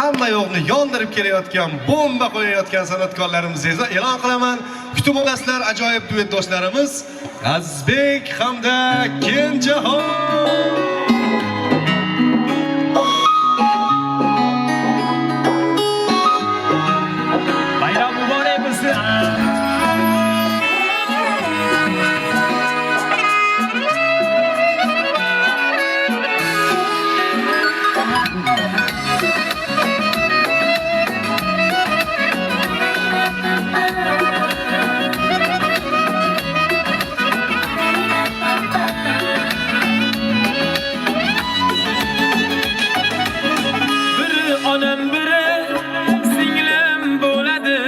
hamma yo'qni yondirib kelayotgan, bomba qo'yayotgan san'atkorlarimizni e'lon qilaman. Kutib olasizlar ajoyib duet do'stlarimiz Azizbek hamda Kenjahon. Bayram muborak bo'lsin. Onam biri singlim bo'ladi,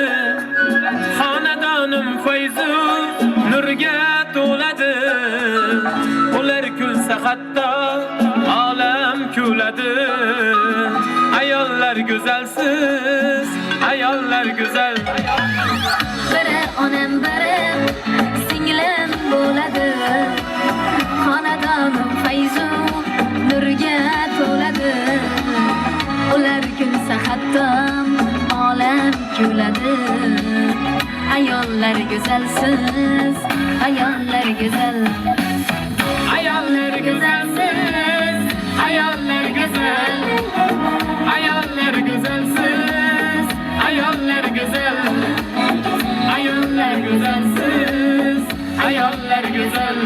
xonadonim fayzu nurga to'ladi. Ular kulsa hatto olam kuladi. Ayollar go'zalsiz, ayollar go'zal. Biri onam biri singlim bo'ladi, xonadonim fayzu nurga to'ladi. Ular kulsa hatto olam kuladi. Ayollar go'zalsiz, ayollar go'zal. Ayollar go'zalsiz, ayollar go'zal. Ayollar go'zalsiz, ayollar go'zal. Ayollar go'zalsiz, ayollar go'zal.